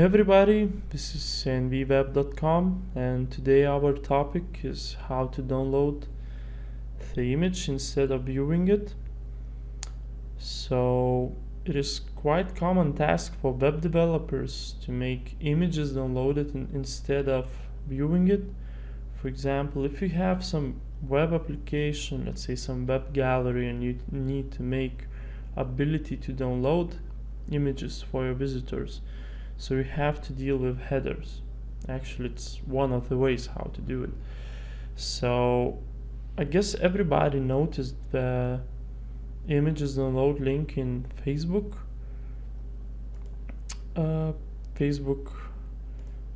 Hey everybody, this is nvweb.com, and today our topic is how to download the image instead of viewing it. So it is quite common task for web developers to make images downloaded instead of viewing it. For example, if you have some web application, let's say some web gallery, and you need to make ability to download images for your visitors, so you have to deal with headers. Actually, it's one of the ways how to do it. So I guess everybody noticed the images download link in Facebook. Facebook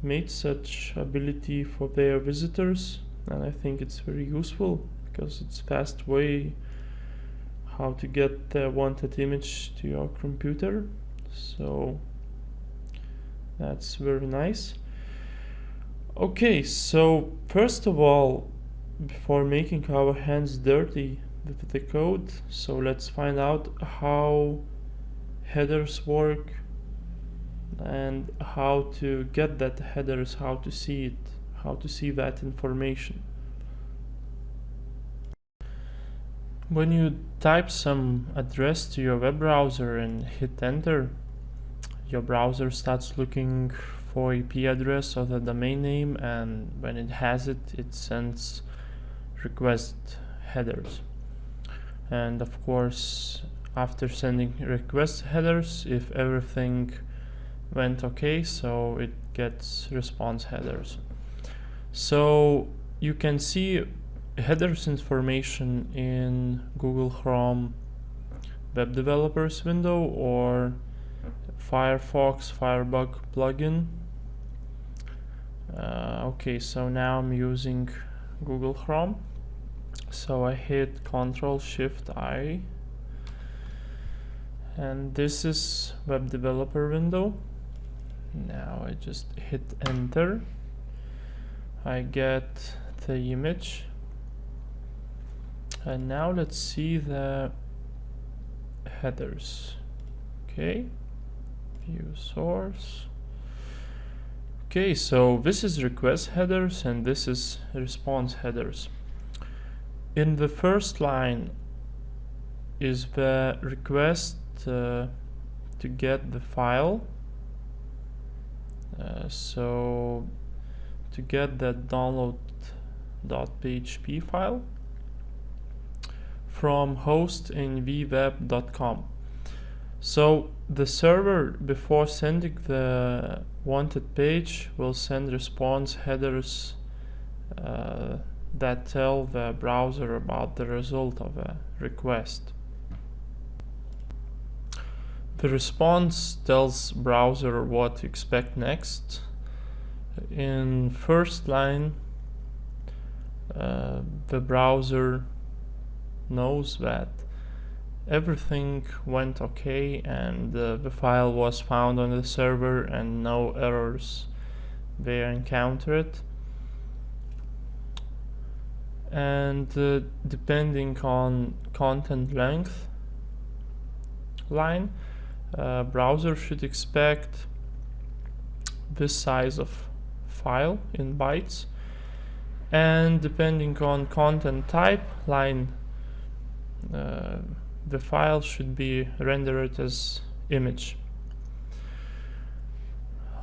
made such ability for their visitors, and I think it's very useful because it's fast way how to get the wanted image to your computer. So that's very nice. Okay, so first of all, before making our hands dirty with the code, so let's find out how headers work and how to get that headers, how to see it, how to see that information. When you type some address to your web browser and hit enter, your browser starts looking for IP address of the domain name, and when it has it, it sends request headers. And of course, after sending request headers, if everything went okay, so it gets response headers. So you can see headers information in Google Chrome web developers window or Firefox Firebug plugin. Okay, so now I'm using Google Chrome, so I hit Ctrl+Shift+I, and this is web developer window. Now I just hit enter. I get the image, and now let's see the headers. Okay, view source. Okay, so this is request headers and this is response headers. In the first line is the request to get the file. So to get that download.php file from host nvweb.com. So the server, before sending the wanted page, will send response headers that tell the browser about the result of a request. The response tells browser what to expect next. In first line, the browser knows that everything went okay and the file was found on the server and no errors were encountered. And depending on content length line, browser should expect this size of file in bytes, and depending on content type line, the file should be rendered as image.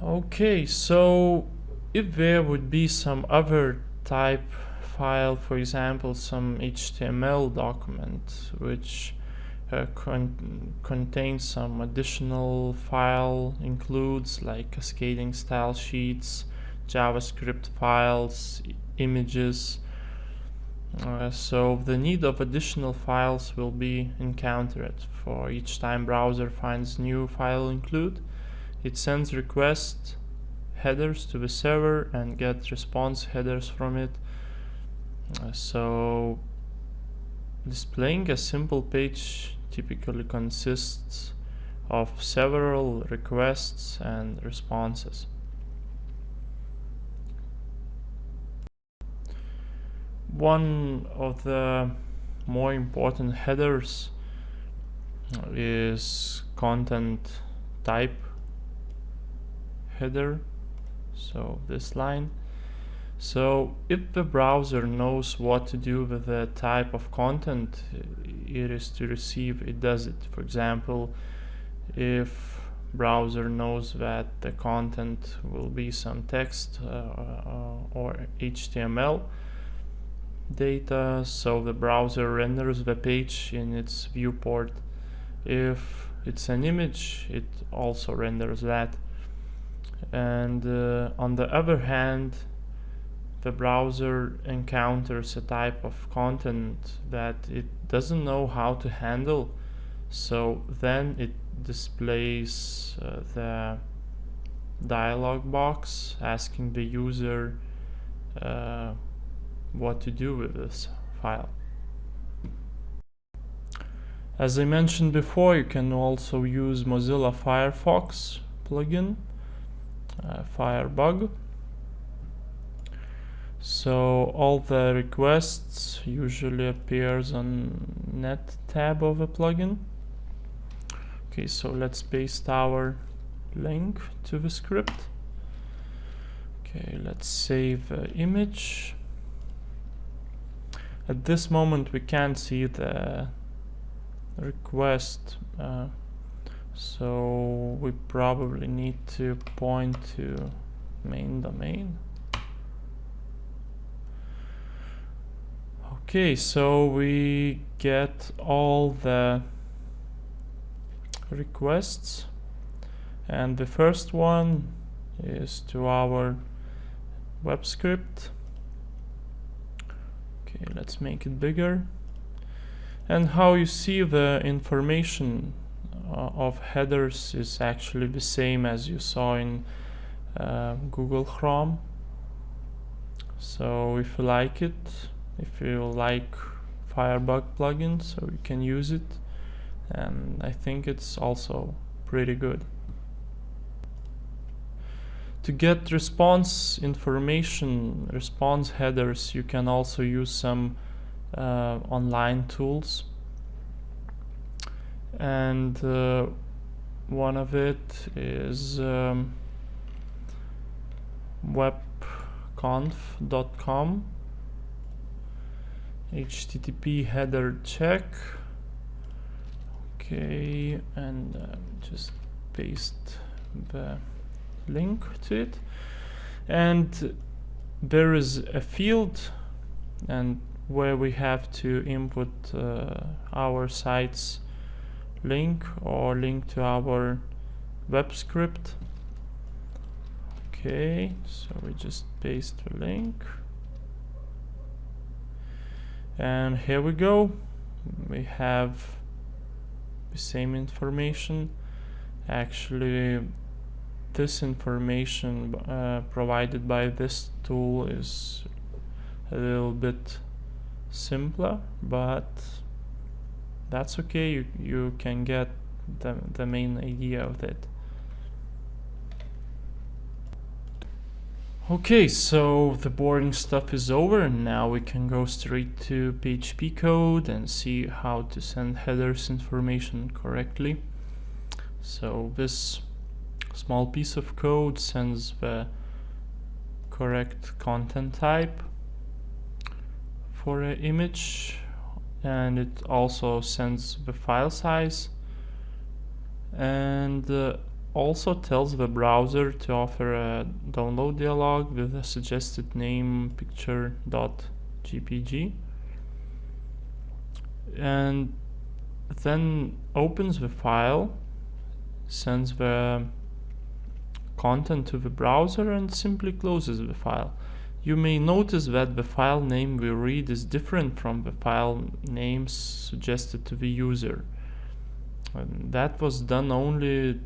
Okay, so if there would be some other type file, for example some HTML document which contains some additional file, includes like cascading style sheets, JavaScript files, images, so the need of additional files will be encountered. For each time browser finds new file include, it sends request headers to the server and gets response headers from it. So displaying a simple page typically consists of several requests and responses. One of the more important headers is content type header, so this line. So if the browser knows what to do with the type of content it is to receive, it does it. For example, if browser knows that the content will be some text or HTML data, so the browser renders the page in its viewport. If it's an image, it also renders that. And on the other hand, the browser encounters a type of content that it doesn't know how to handle, so then it displays the dialog box asking the user what to do with this file. As I mentioned before, you can also use Mozilla Firefox plugin, Firebug. So all the requests usually appears on net tab of a plugin. Okay, so let's paste our link to the script. Okay, let's save the image. At this moment we can't see the request, so we probably need to point to main domain. Okay, so we get all the requests, and the first one is to our web script. Okay, let's make it bigger. And how you see the information of headers is actually the same as you saw in Google Chrome. So if you like it, if you like Firebug plugin, so you can use it, and I think it's also pretty good. To get response information, response headers, you can also use some online tools, and one of it is webconf.com HTTP header check. Okay, and just paste the link to it, and there is a field and where we have to input our site's link or link to our web script. Okay, so we just paste the link, and here we go. We have the same information. Actually, this information provided by this tool is a little bit simpler, but that's okay. You can get the main idea of it. Okay, so the boring stuff is over, and now we can go straight to PHP code and see how to send headers information correctly. So this small piece of code sends the correct content type for an image, and it also sends the file size, and also tells the browser to offer a download dialog with a suggested name picture.jpg, and then opens the file, sends the content to the browser, and simply closes the file. You may notice that the file name we read is different from the file names suggested to the user. And that was done only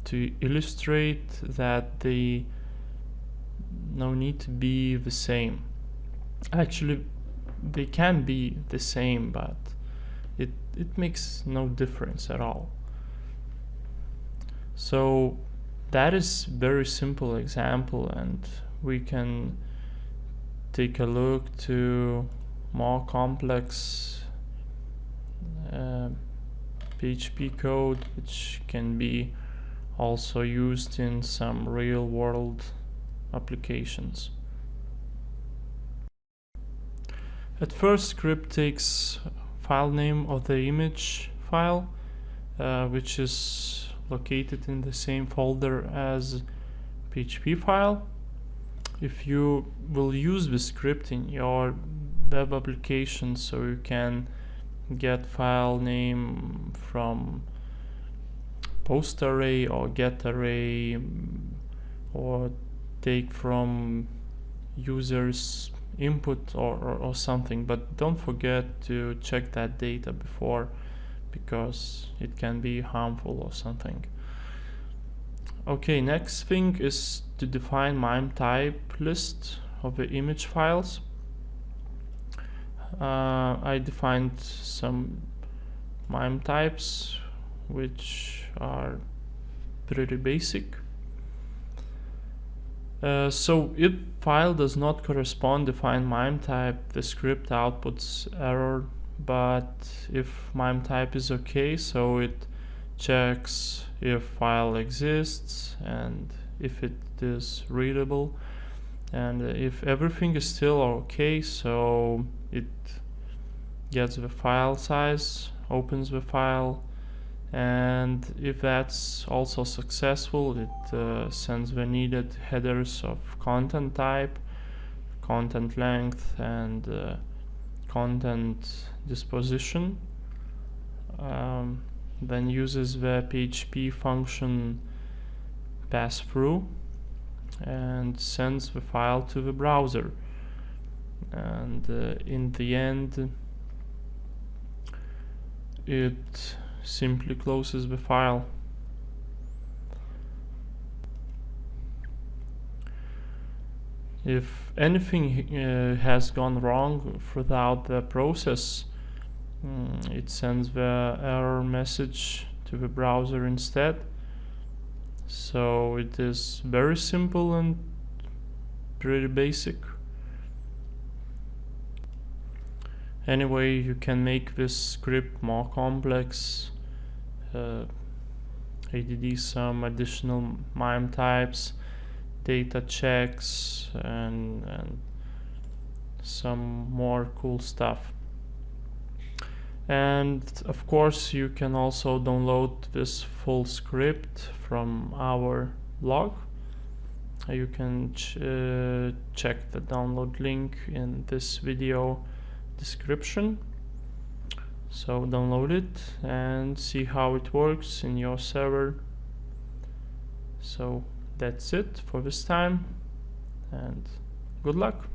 to illustrate that they no need to be the same. Actually, they can be the same, but it makes no difference at all. So that is very simple example, and we can take a look to more complex PHP code, which can be also used in some real-world applications. At first, script takes file name of the image file, which is located in the same folder as PHP file. If you will use the script in your web application, so you can get file name from post array or get array, or take from users input or something, but don't forget to check that data before, because it can be harmful or something. Okay, next thing is to define MIME type list of the image files. I defined some MIME types which are pretty basic. So if file does not correspond defined MIME type, the script outputs error, but if MIME type is okay, so it checks if file exists and if it is readable, and if everything is still okay, so it gets the file size, opens the file, and if that's also successful, it sends the needed headers of content type, content length, and content disposition. Then uses the PHP function passthrough and sends the file to the browser, and in the end it simply closes the file. If anything has gone wrong throughout the process, it sends the error message to the browser instead. So it is very simple and pretty basic. Anyway, you can make this script more complex, add some additional MIME types, data checks, and some more cool stuff. And of course, you can also download this full script from our blog. You can check the download link in this video description. So download it and see how it works in your server. So that's it for this time, and good luck.